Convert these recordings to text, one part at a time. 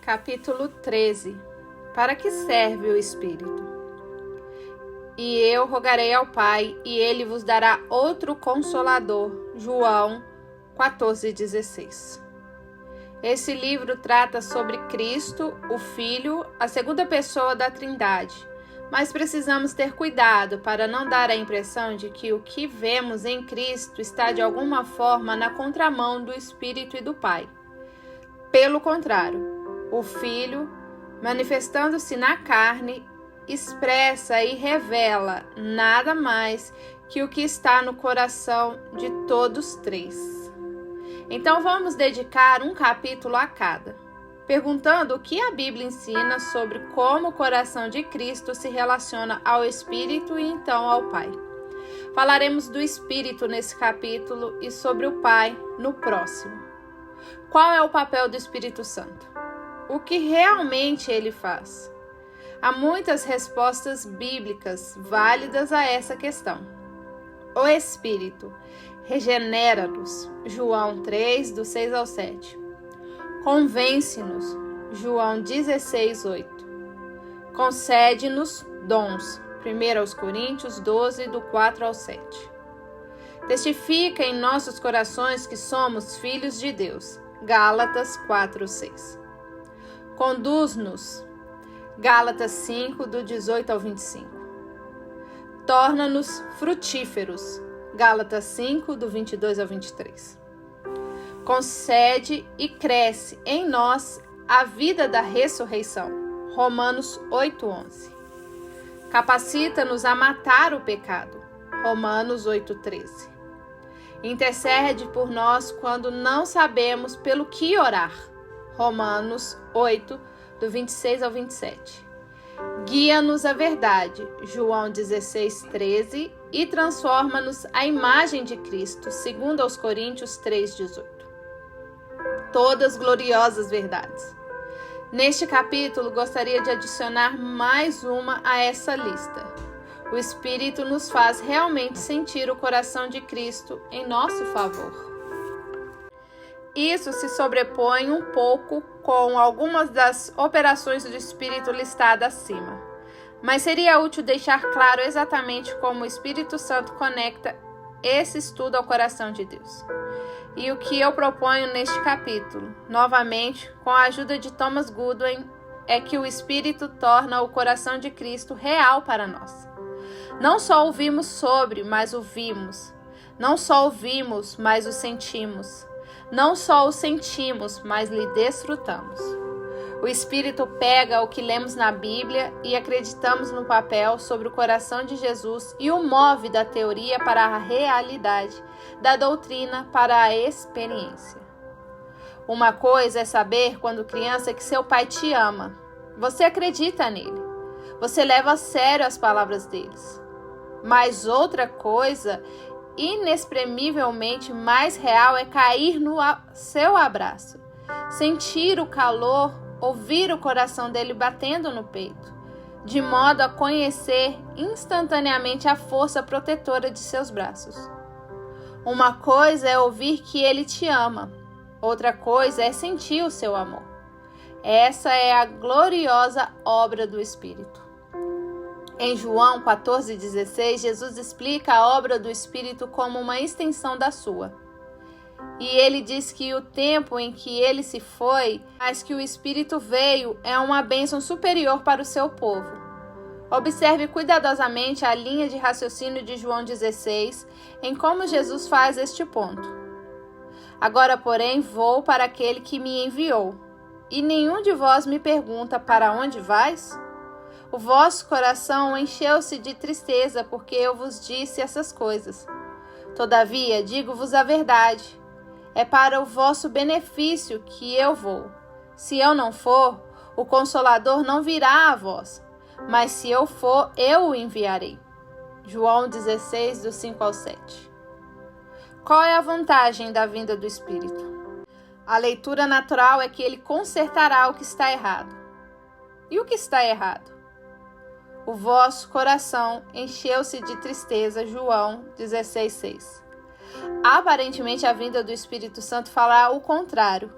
Capítulo 13. Para que serve o Espírito? E eu rogarei ao Pai, e ele vos dará outro Consolador. João 14,16. Esse livro trata sobre Cristo, o Filho, a segunda pessoa da Trindade. Mas precisamos ter cuidado para não dar a impressão de que o que vemos em Cristo está de alguma forma na contramão do Espírito e do Pai. Pelo contrário, o Filho, manifestando-se na carne, expressa e revela nada mais que o que está no coração de todos três. Então vamos dedicar um capítulo a cada, perguntando o que a Bíblia ensina sobre como o coração de Cristo se relaciona ao Espírito e então ao Pai. Falaremos do Espírito nesse capítulo e sobre o Pai no próximo. Qual é o papel do Espírito Santo? O que realmente ele faz? Há muitas respostas bíblicas válidas a essa questão. O Espírito regenera-nos, João 3, do 6 ao 7. Convence-nos, João 16, 8. Concede-nos dons, 1 Coríntios 12, do 4 ao 7. Testifica em nossos corações que somos filhos de Deus, Gálatas 4, 6. Conduz-nos, Gálatas 5, do 18 ao 25. Torna-nos frutíferos, Gálatas 5, do 22 ao 23. Concede e cresce em nós a vida da ressurreição, Romanos 8, 11. Capacita-nos a matar o pecado, Romanos 8, 13. Intercede por nós quando não sabemos pelo que orar, Romanos 8, do 26 ao 27. Guia-nos à verdade, João 16, 13, e transforma-nos à imagem de Cristo, 2 Coríntios 3, 18. Todas gloriosas verdades. Neste capítulo, gostaria de adicionar mais uma a essa lista. O Espírito nos faz realmente sentir o coração de Cristo em nosso favor. Isso se sobrepõe um pouco com algumas das operações do Espírito listadas acima. Mas seria útil deixar claro exatamente como o Espírito Santo conecta esse estudo ao coração de Deus. E o que eu proponho neste capítulo, novamente, com a ajuda de Thomas Goodwin, é que o Espírito torna o coração de Cristo real para nós. Não só ouvimos sobre, mas o vimos. Não só ouvimos, mas o sentimos. Não só o sentimos, mas lhe desfrutamos. O Espírito pega o que lemos na Bíblia e acreditamos no papel sobre o coração de Jesus e o move da teoria para a realidade, da doutrina para a experiência. Uma coisa é saber, quando criança, que seu pai te ama. Você acredita nele. Você leva a sério as palavras deles. Mas outra coisa, inexprimivelmente mais real, é cair no seu abraço, sentir o calor, ouvir o coração dele batendo no peito, de modo a conhecer instantaneamente a força protetora de seus braços. Uma coisa é ouvir que ele te ama, outra coisa é sentir o seu amor. Essa é a gloriosa obra do Espírito. Em João 14,16, Jesus explica a obra do Espírito como uma extensão da sua. E ele diz que o tempo em que ele se foi, mas que o Espírito veio, é uma bênção superior para o seu povo. Observe cuidadosamente a linha de raciocínio de João 16, em como Jesus faz este ponto. Agora, porém, vou para aquele que me enviou, e nenhum de vós me pergunta: para onde vais? O vosso coração encheu-se de tristeza, porque eu vos disse essas coisas. Todavia, digo-vos a verdade. É para o vosso benefício que eu vou. Se eu não for, o Consolador não virá a vós. Mas se eu for, eu o enviarei. João 16, do 5 ao 7. Qual é a vantagem da vinda do Espírito? A leitura natural é que ele consertará o que está errado. E o que está errado? O vosso coração encheu-se de tristeza, João 16, 6. Aparentemente, a vinda do Espírito Santo fala o contrário.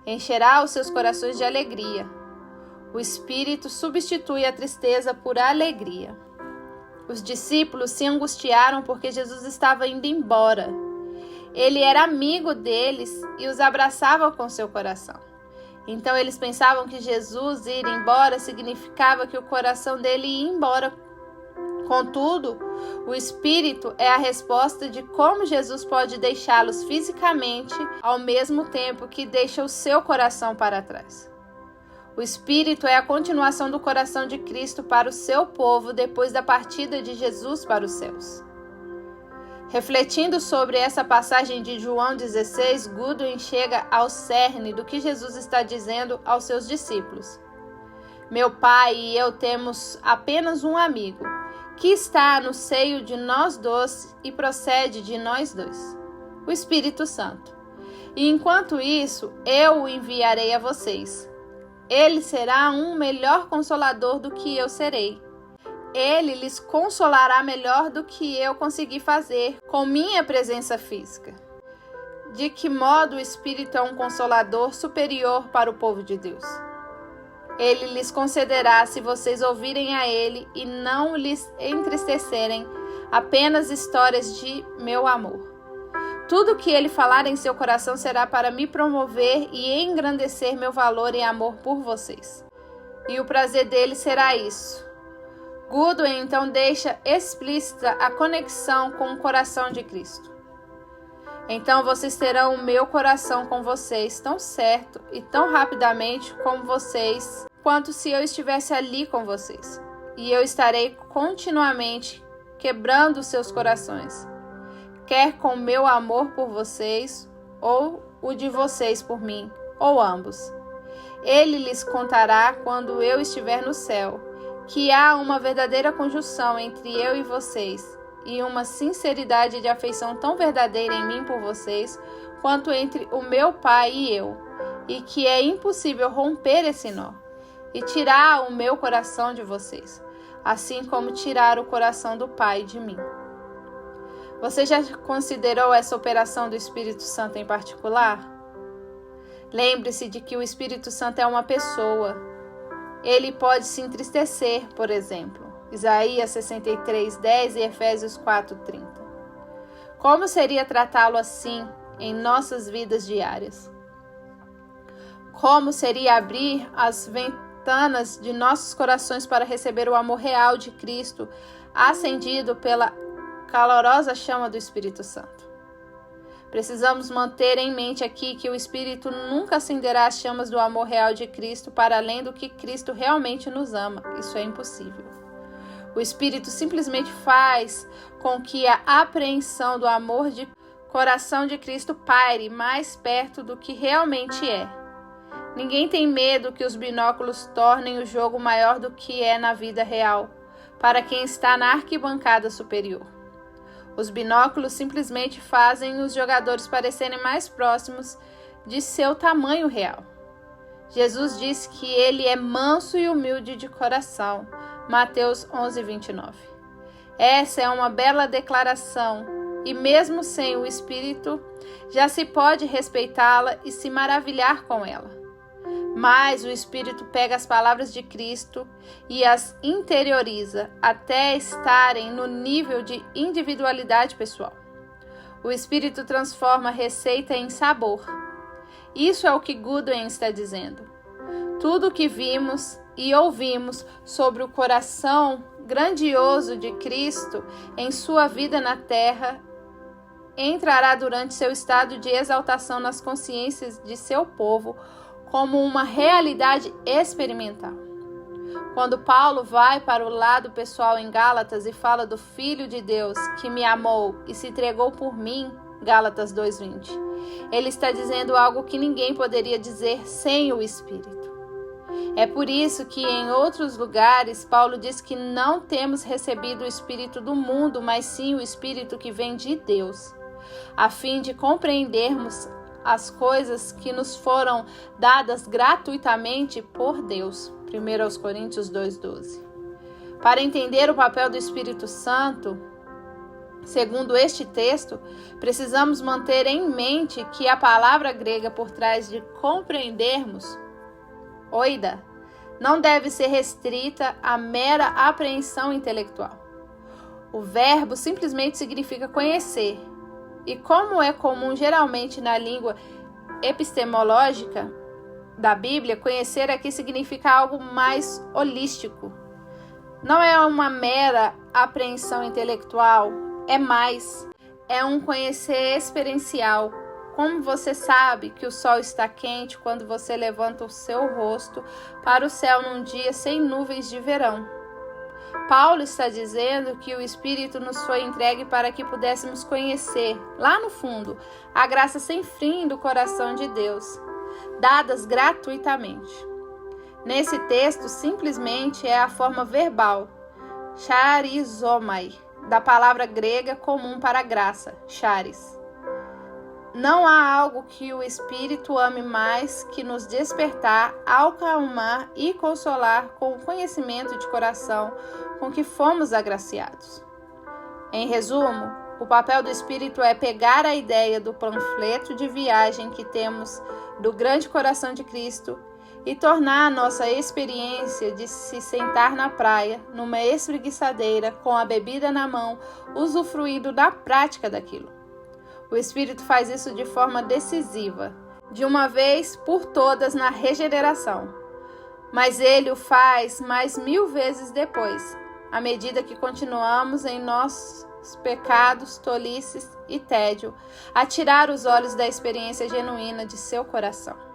encherá os seus corações de alegria. O Espírito substitui a tristeza por alegria. Os discípulos se angustiaram porque Jesus estava indo embora. Ele era amigo deles e os abraçava com seu coração. Então eles pensavam que Jesus ir embora significava que o coração dele ia embora. Contudo, o Espírito é a resposta de como Jesus pode deixá-los fisicamente ao mesmo tempo que deixa o seu coração para trás. O Espírito é a continuação do coração de Cristo para o seu povo depois da partida de Jesus para os céus. Refletindo sobre essa passagem de João 16, Goodwin chega ao cerne do que Jesus está dizendo aos seus discípulos. Meu Pai e eu temos apenas um amigo, que está no seio de nós dois e procede de nós dois, o Espírito Santo. E enquanto isso, eu o enviarei a vocês. Ele será um melhor consolador do que eu serei. Ele lhes consolará melhor do que eu consegui fazer com minha presença física. De que modo o Espírito é um consolador superior para o povo de Deus? Ele lhes concederá se vocês ouvirem a ele e não lhes entristecerem apenas histórias de meu amor. Tudo que ele falar em seu coração será para me promover e engrandecer meu valor e amor por vocês. E o prazer dele será isso. Goodwin então deixa explícita a conexão com o coração de Cristo. Então vocês terão o meu coração com vocês tão certo e tão rapidamente como vocês, quanto se eu estivesse ali com vocês. E eu estarei continuamente quebrando seus corações, quer com meu amor por vocês, ou o de vocês por mim, ou ambos. Ele lhes contará quando eu estiver no céu, que há uma verdadeira conjunção entre eu e vocês, e uma sinceridade de afeição tão verdadeira em mim por vocês, quanto entre o meu Pai e eu, e que é impossível romper esse nó, e tirar o meu coração de vocês, assim como tirar o coração do Pai de mim. Você já considerou essa operação do Espírito Santo em particular? Lembre-se de que o Espírito Santo é uma pessoa. Ele pode se entristecer, por exemplo. Isaías 63:10 e Efésios 4:30. Como seria tratá-lo assim em nossas vidas diárias? Como seria abrir as ventanas de nossos corações para receber o amor real de Cristo, acendido pela calorosa chama do Espírito Santo? Precisamos manter em mente aqui que o Espírito nunca acenderá as chamas do amor real de Cristo para além do que Cristo realmente nos ama. Isso é impossível. O Espírito simplesmente faz com que a apreensão do amor de coração de Cristo paire mais perto do que realmente é. Ninguém tem medo que os binóculos tornem o jogo maior do que é na vida real, para quem está na arquibancada superior. Os binóculos simplesmente fazem os jogadores parecerem mais próximos de seu tamanho real. Jesus disse que ele é manso e humilde de coração. Mateus 11:29. Essa é uma bela declaração, e mesmo sem o Espírito, já se pode respeitá-la e se maravilhar com ela. Mas o Espírito pega as palavras de Cristo e as interioriza até estarem no nível de individualidade pessoal. O Espírito transforma receita em sabor. Isso é o que Goodwin está dizendo. Tudo o que vimos e ouvimos sobre o coração grandioso de Cristo em sua vida na terra entrará durante seu estado de exaltação nas consciências de seu povo como uma realidade experimental. Quando Paulo vai para o lado pessoal em Gálatas e fala do Filho de Deus que me amou e se entregou por mim, Gálatas 2:20, ele está dizendo algo que ninguém poderia dizer sem o Espírito. É por isso que em outros lugares Paulo diz que não temos recebido o Espírito do mundo, mas sim o Espírito que vem de Deus, a fim de compreendermos as coisas que nos foram dadas gratuitamente por Deus. 1 Coríntios 2:12. Para entender o papel do Espírito Santo, Segundo este texto, precisamos manter em mente que a palavra grega por trás de compreendermos, oida, não deve ser restrita à mera apreensão intelectual. O verbo simplesmente significa conhecer, e como é comum geralmente na língua epistemológica da Bíblia, conhecer aqui significa algo mais holístico. Não é uma mera apreensão intelectual, é um conhecer experiencial. Como você sabe que o sol está quente quando você levanta o seu rosto para o céu num dia sem nuvens de verão? Paulo está dizendo que o Espírito nos foi entregue para que pudéssemos conhecer, lá no fundo, a graça sem fim do coração de Deus, dadas gratuitamente. Nesse texto, simplesmente é a forma verbal, charizomai, da palavra grega comum para graça, charis. Não há algo que o Espírito ame mais que nos despertar, acalmar e consolar com o conhecimento de coração com que fomos agraciados. Em resumo, o papel do Espírito é pegar a ideia do panfleto de viagem que temos do grande coração de Cristo e tornar a nossa experiência de se sentar na praia, numa espreguiçadeira, com a bebida na mão, usufruindo da prática daquilo. O Espírito faz isso de forma decisiva, de uma vez por todas na regeneração. Mas Ele o faz mais 1000 vezes depois, à medida que continuamos em nossos pecados, tolices e tédio, a tirar os olhos da experiência genuína de seu coração.